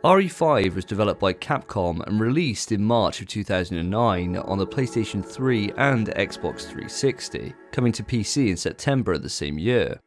RE5 was developed by Capcom and released in March of 2009 on the PlayStation 3 and Xbox 360, coming to PC in September of the same year.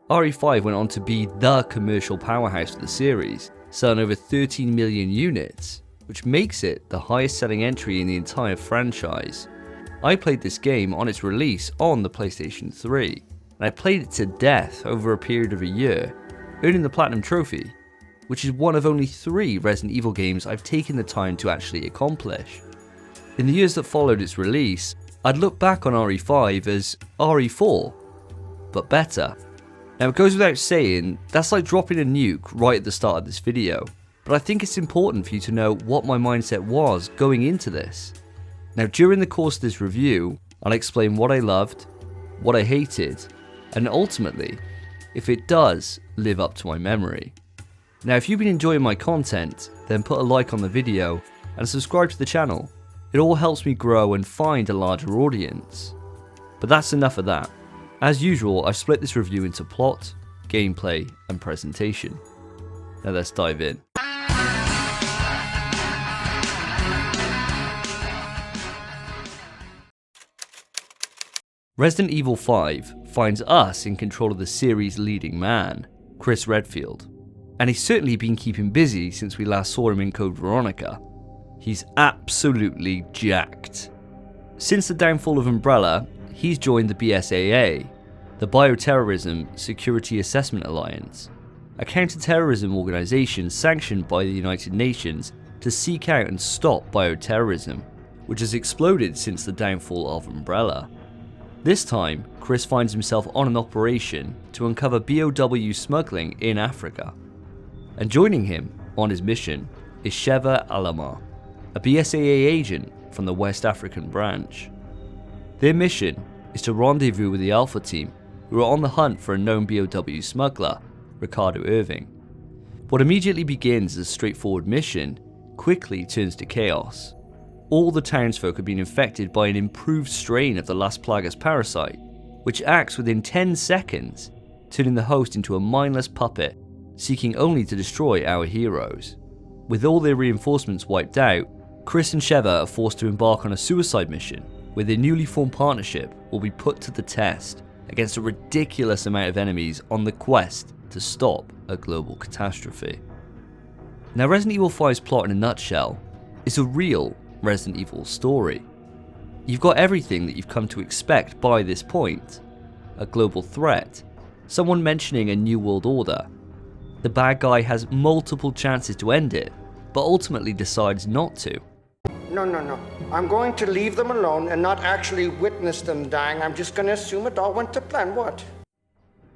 RE5 went on to be the commercial powerhouse of the series, selling over 13 million units, which makes it the highest selling entry in the entire franchise. I played this game on its release on the PlayStation 3, and I played it to death over a period of a year, earning the Platinum Trophy, which is one of only 3 Resident Evil games I've taken the time to actually accomplish. In the years that followed its release, I'd look back on RE5 as RE4, but better. Now it goes without saying, that's like dropping a nuke right at the start of this video, but I think it's important for you to know what my mindset was going into this. Now during the course of this review, I'll explain what I loved, what I hated, and ultimately, if it does live up to my memory. Now if you've been enjoying my content, then put a like on the video and subscribe to the channel. It all helps me grow and find a larger audience. But that's enough of that. As usual, I've split this review into plot, gameplay, and presentation. Now let's dive in. Resident Evil 5 finds us in control of the series' leading man, Chris Redfield. And he's certainly been keeping busy since we last saw him in Code Veronica. He's absolutely jacked. Since the downfall of Umbrella, he's joined the BSAA, the Bioterrorism Security Assessment Alliance, a counter-terrorism organisation sanctioned by the United Nations to seek out and stop bioterrorism, which has exploded since the downfall of Umbrella. This time, Chris finds himself on an operation to uncover BOW smuggling in Africa. And joining him on his mission is Sheva Alamar, a BSAA agent from the West African branch. Their mission is to rendezvous with the Alpha team, who are on the hunt for a known BOW smuggler, Ricardo Irving. What immediately begins as a straightforward mission quickly turns to chaos. All the townsfolk have been infected by an improved strain of the Las Plagas parasite, which acts within 10 seconds, turning the host into a mindless puppet seeking only to destroy our heroes. With all their reinforcements wiped out, Chris and Sheva are forced to embark on a suicide mission where their newly formed partnership will be put to the test against a ridiculous amount of enemies on the quest to stop a global catastrophe. Now Resident Evil 5's plot in a nutshell is a real Resident Evil story. You've got everything that you've come to expect by this point. A global threat, someone mentioning a new world order. The bad guy has multiple chances to end it, but ultimately decides not to. No. I'm going to leave them alone and not actually witness them dying. I'm just going to assume it all went to plan. What?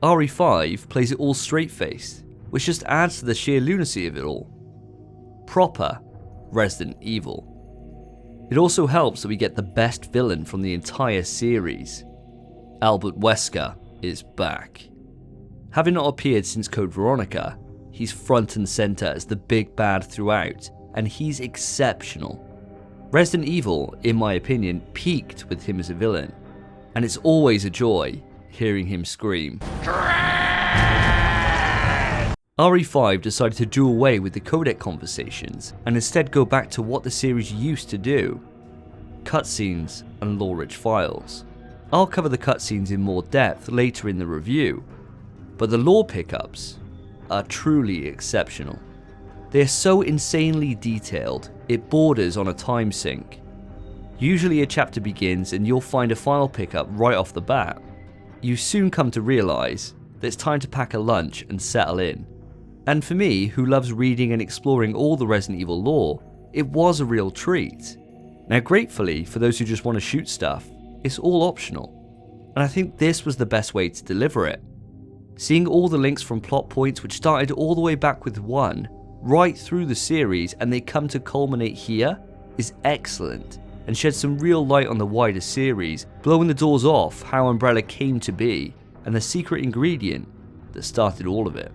RE5 plays it all straight-faced, which just adds to the sheer lunacy of it all. Proper Resident Evil. It also helps that we get the best villain from the entire series. Albert Wesker is back. Having not appeared since Code Veronica, he's front and center as the big bad throughout, and he's exceptional. Resident Evil, in my opinion, peaked with him as a villain, and it's always a joy hearing him scream. RE5 decided to do away with the codec conversations and instead go back to what the series used to do: cutscenes and lore-rich files. I'll cover the cutscenes in more depth later in the review, but the lore pickups are truly exceptional. They are so insanely detailed, it borders on a time sink. Usually a chapter begins and you'll find a file pickup right off the bat. You soon come to realise that it's time to pack a lunch and settle in. And for me, who loves reading and exploring all the Resident Evil lore, it was a real treat. Now gratefully, for those who just want to shoot stuff, it's all optional. And I think this was the best way to deliver it. Seeing all the links from plot points which started all the way back with 1, right through the series, and they come to culminate here, is excellent, and sheds some real light on the wider series, blowing the doors off how Umbrella came to be, and the secret ingredient that started all of it.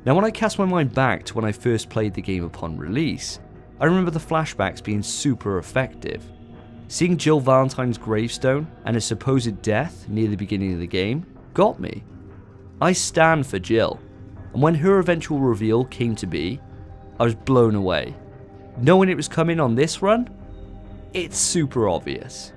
Now when I cast my mind back to when I first played the game upon release, I remember the flashbacks being super effective. Seeing Jill Valentine's gravestone and her supposed death near the beginning of the game got me. I stand for Jill, and when her eventual reveal came to be, I was blown away. Knowing it was coming on this run, it's super obvious.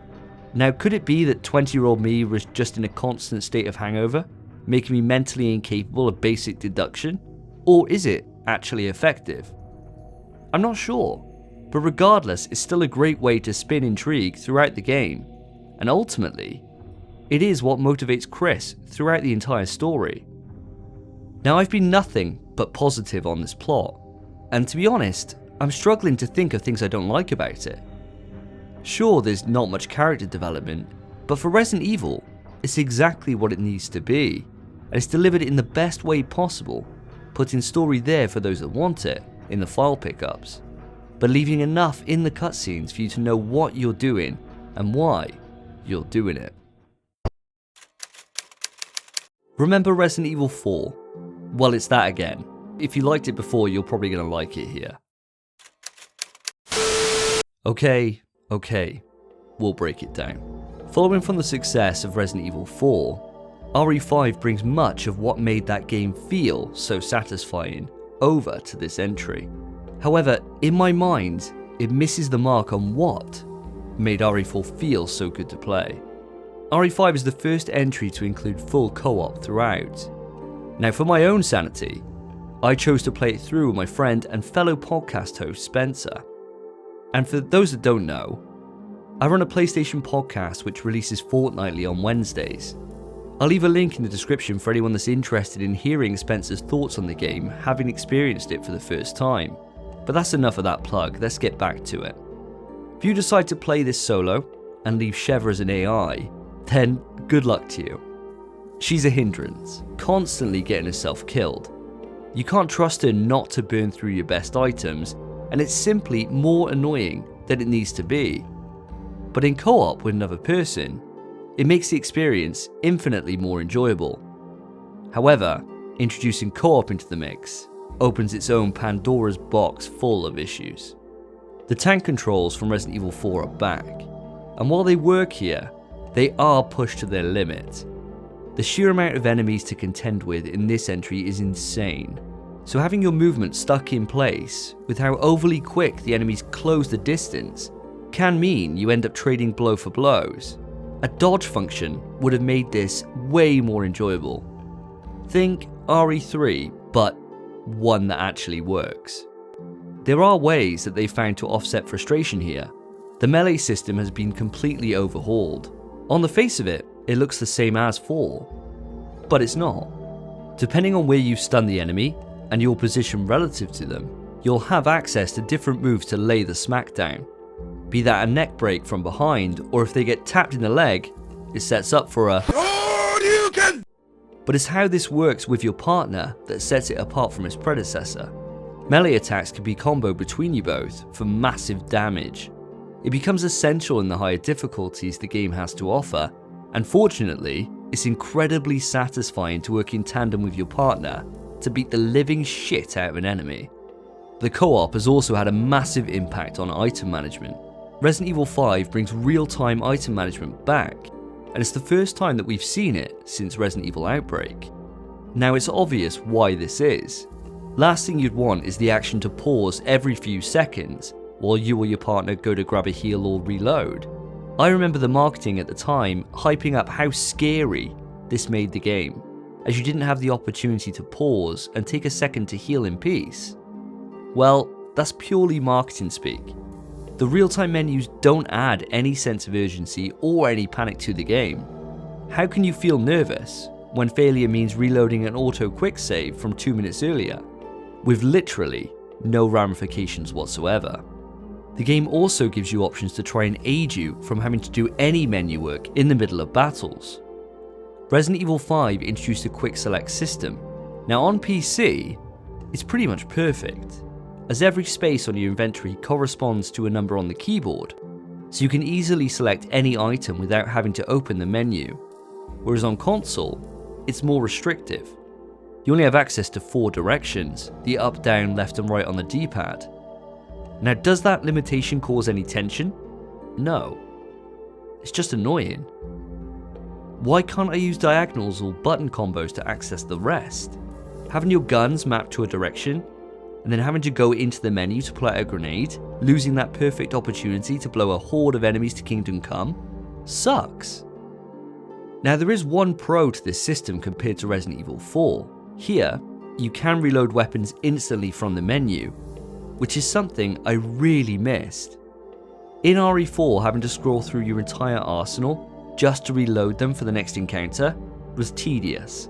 Now, could it be that 20-year-old me was just in a constant state of hangover, making me mentally incapable of basic deduction? Or is it actually effective? I'm not sure, but regardless, it's still a great way to spin intrigue throughout the game, and ultimately, it is what motivates Chris throughout the entire story. Now, I've been nothing but positive on this plot, and to be honest, I'm struggling to think of things I don't like about it. Sure, there's not much character development, but for Resident Evil, it's exactly what it needs to be, and it's delivered in the best way possible, putting story there for those that want it in the file pickups, but leaving enough in the cutscenes for you to know what you're doing and why you're doing it. Remember Resident Evil 4? Well, it's that again. If you liked it before, you're probably going to like it here. Okay, we'll break it down. Following from the success of Resident Evil 4, RE5 brings much of what made that game feel so satisfying over to this entry. However, in my mind, it misses the mark on what made RE4 feel so good to play. RE5 is the first entry to include full co-op throughout. Now, for my own sanity, I chose to play it through with my friend and fellow podcast host Spencer. And for those that don't know, I run a PlayStation podcast which releases fortnightly on Wednesdays. I'll leave a link in the description for anyone that's interested in hearing Spencer's thoughts on the game, having experienced it for the first time. But that's enough of that plug, let's get back to it. If you decide to play this solo and leave Sheva as an AI, then good luck to you. She's a hindrance, constantly getting herself killed. You can't trust her not to burn through your best items, and it's simply more annoying than it needs to be. But in co-op with another person, it makes the experience infinitely more enjoyable. However, introducing co-op into the mix opens its own Pandora's box full of issues. The tank controls from Resident Evil 4 are back, and while they work here, they are pushed to their limit. The sheer amount of enemies to contend with in this entry is insane, so having your movement stuck in place with how overly quick the enemies close the distance can mean you end up trading blow for blows. A dodge function would have made this way more enjoyable. Think RE3, but one that actually works. There are ways that they've found to offset frustration here. The melee system has been completely overhauled. On the face of it, it looks the same as 4, but it's not. Depending on where you stun the enemy and your position relative to them, you'll have access to different moves to lay the smackdown. Be that a neck break from behind, or if they get tapped in the leg, it sets up for a Hadouken! But it's how this works with your partner that sets it apart from its predecessor. Melee attacks can be comboed between you both for massive damage. It becomes essential in the higher difficulties the game has to offer, and fortunately, it's incredibly satisfying to work in tandem with your partner to beat the living shit out of an enemy. The co-op has also had a massive impact on item management. Resident Evil 5 brings real-time item management back, and it's the first time that we've seen it since Resident Evil Outbreak. Now, it's obvious why this is. Last thing you'd want is the action to pause every few seconds while you or your partner go to grab a heal or reload. I remember the marketing at the time hyping up how scary this made the game, as you didn't have the opportunity to pause and take a second to heal in peace. Well, that's purely marketing speak. The real-time menus don't add any sense of urgency or any panic to the game. How can you feel nervous when failure means reloading an auto quick save from 2 minutes earlier, with literally no ramifications whatsoever? The game also gives you options to try and aid you from having to do any menu work in the middle of battles. Resident Evil 5 introduced a quick select system. Now on PC, it's pretty much perfect, as every space on your inventory corresponds to a number on the keyboard, so you can easily select any item without having to open the menu, whereas on console, it's more restrictive. You only have access to 4 directions, the up, down, left and right on the D-pad. Now, does that limitation cause any tension? No. It's just annoying. Why can't I use diagonals or button combos to access the rest? Having your guns mapped to a direction and then having to go into the menu to pull out a grenade, losing that perfect opportunity to blow a horde of enemies to Kingdom Come, sucks. Now there is one pro to this system compared to Resident Evil 4. Here, you can reload weapons instantly from the menu, which is something I really missed. In RE4, having to scroll through your entire arsenal just to reload them for the next encounter was tedious.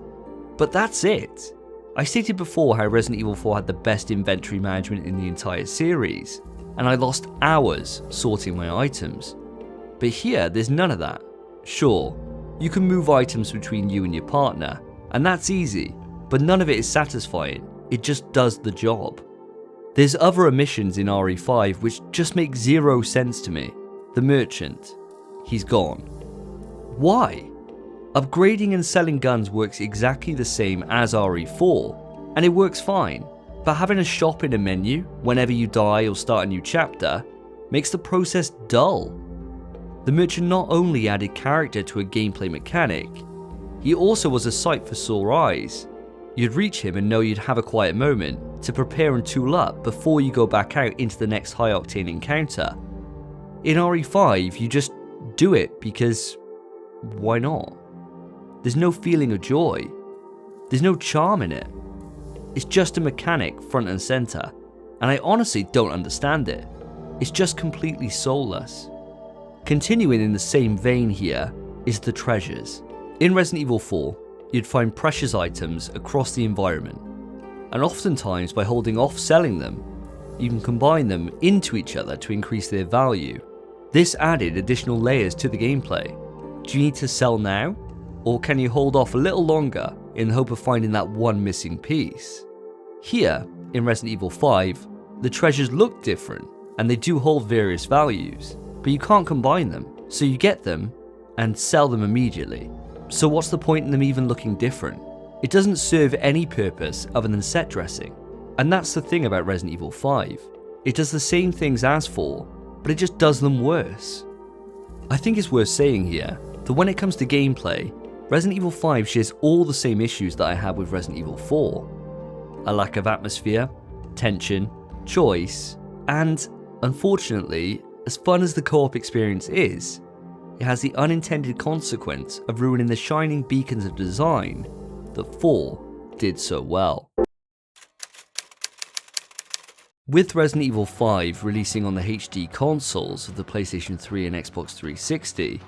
But that's it. I stated before how Resident Evil 4 had the best inventory management in the entire series, and I lost hours sorting my items. But here, there's none of that. Sure, you can move items between you and your partner, and that's easy, but none of it is satisfying. It just does the job. There's other omissions in RE5 which just make zero sense to me. The merchant, he's gone. Why? Upgrading and selling guns works exactly the same as RE4, and it works fine, but having a shop in a menu whenever you die or start a new chapter makes the process dull. The merchant not only added character to a gameplay mechanic, he also was a sight for sore eyes. You'd reach him and know you'd have a quiet moment to prepare and tool up before you go back out into the next high octane encounter. In RE5, you just do it because why not? There's no feeling of joy. There's no charm in it. It's just a mechanic front and center, and I honestly don't understand it. It's just completely soulless. Continuing in the same vein here is the treasures. In Resident Evil 4, you'd find precious items across the environment, and oftentimes by holding off selling them, you can combine them into each other to increase their value. This added additional layers to the gameplay. Do you need to sell now? Or can you hold off a little longer in the hope of finding that one missing piece? Here, in Resident Evil 5, the treasures look different, and they do hold various values, but you can't combine them, so you get them and sell them immediately. So what's the point in them even looking different? It doesn't serve any purpose other than set dressing, and that's the thing about Resident Evil 5. It does the same things as 4, but it just does them worse. I think it's worth saying here that when it comes to gameplay, Resident Evil 5 shares all the same issues that I had with Resident Evil 4. A lack of atmosphere, tension, choice, and, unfortunately, as fun as the co-op experience is, it has the unintended consequence of ruining the shining beacons of design that 4 did so well. With Resident Evil 5 releasing on the HD consoles of the PlayStation 3 and Xbox 360,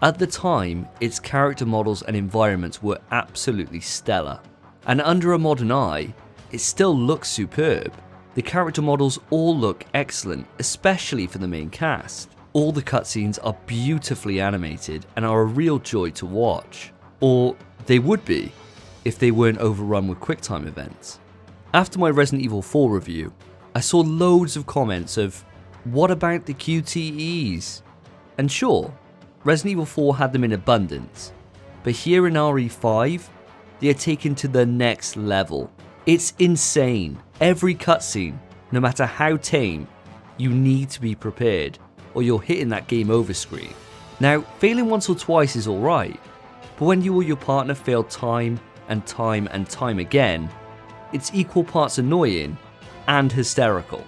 at the time, its character models and environments were absolutely stellar, and under a modern eye, it still looks superb. The character models all look excellent, especially for the main cast. All the cutscenes are beautifully animated and are a real joy to watch, or they would be if they weren't overrun with QuickTime events. After my Resident Evil 4 review, I saw loads of comments of, what about the QTEs? And sure, Resident Evil 4 had them in abundance, but here in RE5, they are taken to the next level. It's insane. Every cutscene, no matter how tame, you need to be prepared, or you're hitting that game over screen. Now, failing once or twice is alright, but when you or your partner fail time and time and time again, it's equal parts annoying and hysterical.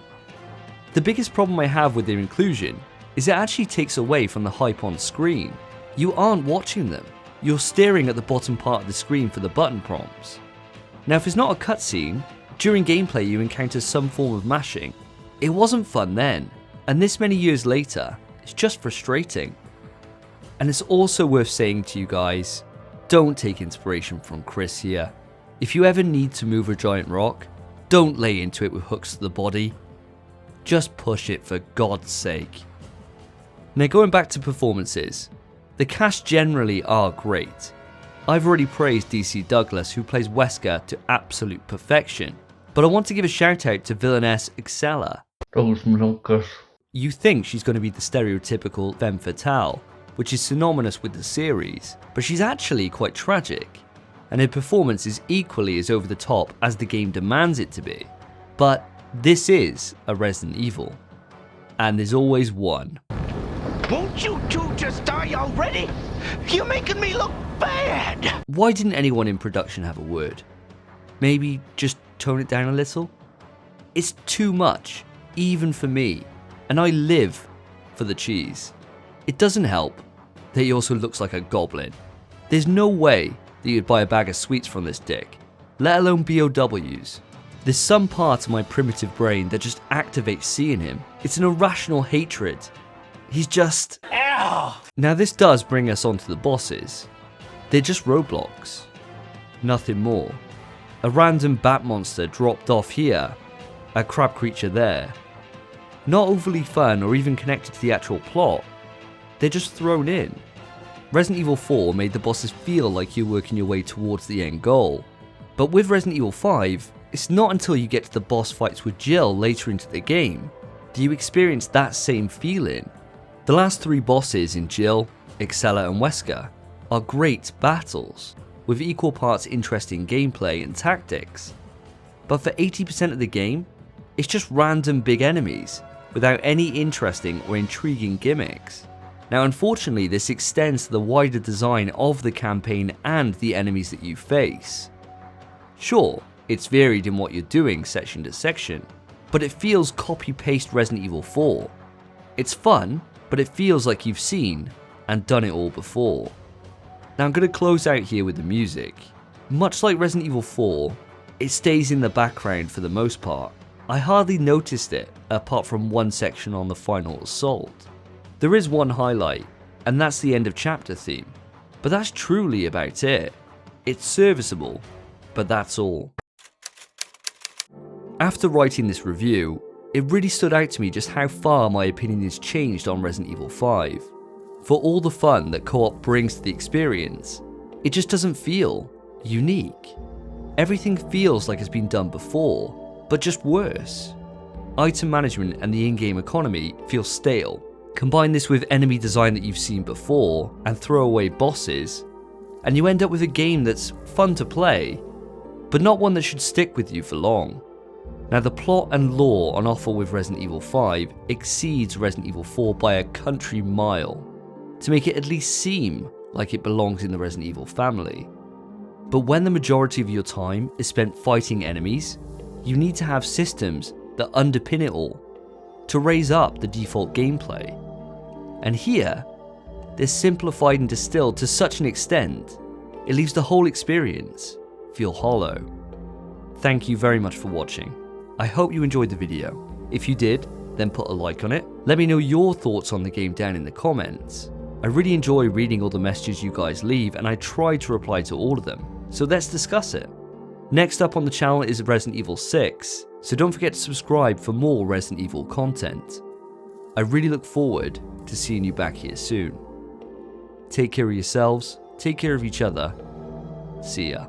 The biggest problem I have with their inclusion is it actually takes away from the hype on screen. You aren't watching them, you're staring at the bottom part of the screen for the button prompts. Now if it's not a cutscene, during gameplay you encounter some form of mashing. It wasn't fun then, and this many years later, it's just frustrating. And it's also worth saying to you guys, don't take inspiration from Chris here. If you ever need to move a giant rock, don't lay into it with hooks to the body. Just push it for God's sake. Now going back to performances, the cast generally are great. I've already praised DC Douglas who plays Wesker to absolute perfection, but I want to give a shout out to villainess Excella. You think she's going to be the stereotypical femme fatale, which is synonymous with the series, but she's actually quite tragic, and her performance is equally as over the top as the game demands it to be. But this is a Resident Evil, and there's always one. Won't you two just die already? You're making me look bad! Why didn't anyone in production have a word? Maybe just tone it down a little? It's too much, even for me, and I live for the cheese. It doesn't help that he also looks like a goblin. There's no way that you'd buy a bag of sweets from this dick, let alone BOWs. There's some part of my primitive brain that just activates seeing him. It's an irrational hatred. He's just... Ow! Now this does bring us onto the bosses. They're just roadblocks. Nothing more. A random bat monster dropped off here, a crab creature there. Not overly fun or even connected to the actual plot. They're just thrown in. Resident Evil 4 made the bosses feel like you're working your way towards the end goal. But with Resident Evil 5, it's not until you get to the boss fights with Jill later into the game that you experience that same feeling. The last 3 bosses in Jill, Excella and Wesker are great battles, with equal parts interesting gameplay and tactics. But for 80% of the game, it's just random big enemies, without any interesting or intriguing gimmicks. Now unfortunately this extends to the wider design of the campaign and the enemies that you face. Sure, it's varied in what you're doing section to section, but it feels copy-paste Resident Evil 4. It's fun, but it feels like you've seen and done it all before. Now I'm going to close out here with the music. Much like Resident Evil 4, it stays in the background for the most part. I hardly noticed it apart from one section on the final assault. There is one highlight, and that's the end of chapter theme, but that's truly about it. It's serviceable, but that's all. After writing this review, it really stood out to me just how far my opinion has changed on Resident Evil 5. For all the fun that co-op brings to the experience, it just doesn't feel unique. Everything feels like it's been done before, but just worse. Item management and the in-game economy feel stale. Combine this with enemy design that you've seen before and throwaway bosses, and you end up with a game that's fun to play, but not one that should stick with you for long. Now the plot and lore on offer with Resident Evil 5 exceeds Resident Evil 4 by a country mile, to make it at least seem like it belongs in the Resident Evil family. But when the majority of your time is spent fighting enemies, you need to have systems that underpin it all, to raise up the default gameplay. And here, they're simplified and distilled to such an extent, it leaves the whole experience feel hollow. Thank you very much for watching. I hope you enjoyed the video. If you did, then put a like on it. Let me know your thoughts on the game down in the comments. I really enjoy reading all the messages you guys leave, and I try to reply to all of them, so let's discuss it. Next up on the channel is Resident Evil 6, so don't forget to subscribe for more Resident Evil content. I really look forward to seeing you back here soon. Take care of yourselves, take care of each other. See ya.